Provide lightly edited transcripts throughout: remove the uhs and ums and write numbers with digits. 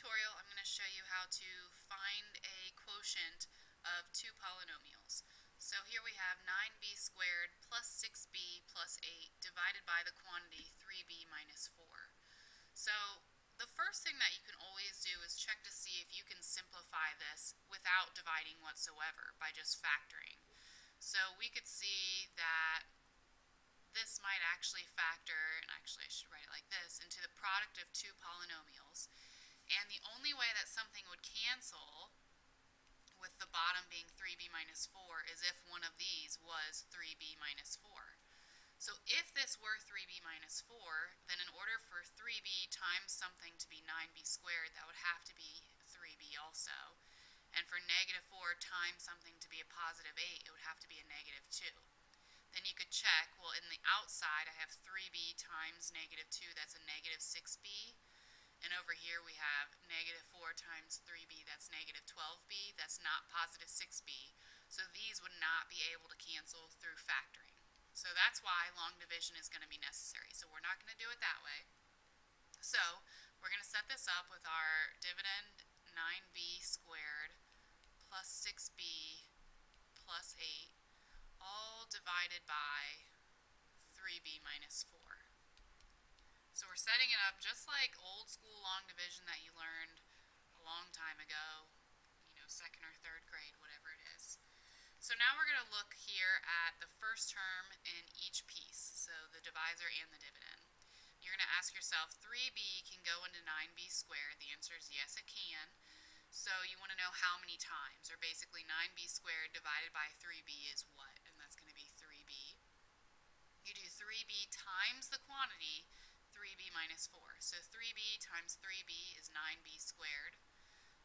tutorial, I'm going to show you how to find a quotient of two polynomials. So here we have 9b squared plus 6b plus 8 divided by the quantity 3b minus 4. So the first thing that you can always do is check to see if you can simplify this without dividing whatsoever by just factoring. So we could see that this might actually factor, and actually I should write it like this, into the product of two polynomials. And the only way that something would cancel, with the bottom being 3b minus 4, is if one of these was 3b minus 4. So if this were 3b minus 4, then in order for 3b times something to be 9b squared, that would have to be 3b also. And for negative 4 times something to be a positive 8, it would have to be a negative 2. Then you could check, well, in the outside I have 3b times negative 2, that's a negative 6b. And over here we have negative 4 times 3b, that's negative 12b. That's not positive 6b. So these would not be able to cancel through factoring. So that's why long division is going to be necessary. So we're not going to do it that way. So we're going to set this up with our dividend 9b squared plus 6b plus 8 all divided by 3b minus 4. So we're setting it up just like old school long division that you learned a long time ago, second or third grade, whatever it is. So now we're going to look here at the first term in each piece, so the divisor and the dividend. You're going to ask yourself, 3b can go into 9b squared. The answer is yes, it can. So you want to know how many times, or basically 9b squared divided by 3b is what? And that's going to be 3b. You do 3b times the quantity, 3b minus 4. So 3b times 3b is 9b squared.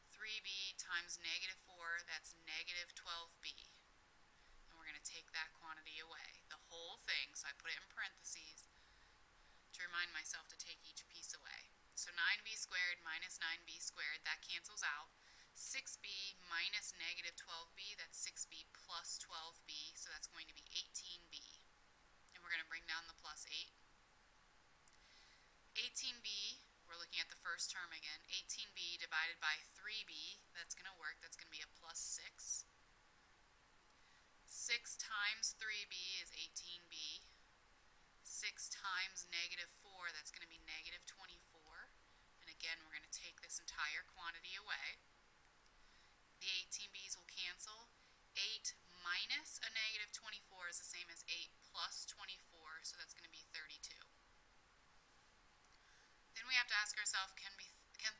3b times negative 4, that's negative 12b. And we're going to take that quantity away, the whole thing. So I put it in parentheses to remind myself to take each piece away. So 9b squared minus 9b squared, that cancels out. 6b minus negative 12b, that's 6b plus 12b, so that's going to be 18b. And we're going to bring down the plus 8. 18b, we're looking at the first term again. 18b divided by 3b, that's going to work. That's going to be a plus 6. 6 times 3b is 18b. 6 times negative 4, that's going to be negative 24. And again, we're going to take this entire quantity away. The 18b's will cancel. 8 minus a negative 24 is the same as 8 plus 24, so that's going to be 32. Then we have to ask ourselves, can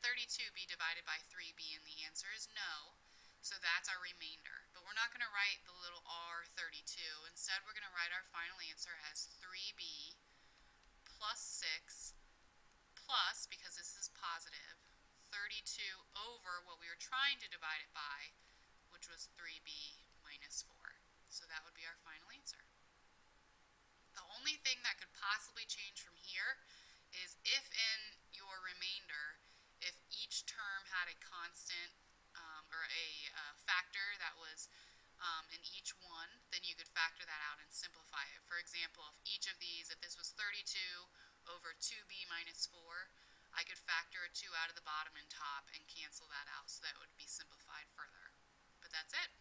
32 be divided by 3b? And the answer is no. So that's our remainder. But we're not going to write the little r 32. Instead, we're going to write our final answer as 3b plus 6 plus, because this is positive, 32 over what we were trying to divide it by, which was 3b minus 4. So that would be our final answer. The only thing that could possibly change from here is if in your remainder, if each term had a constant or a factor that was in each one, then you could factor that out and simplify it. For example, if each of these, if this was 32 over 2b minus 4, I could factor a 2 out of the bottom and top and cancel that out, so that would be simplified further. But that's it.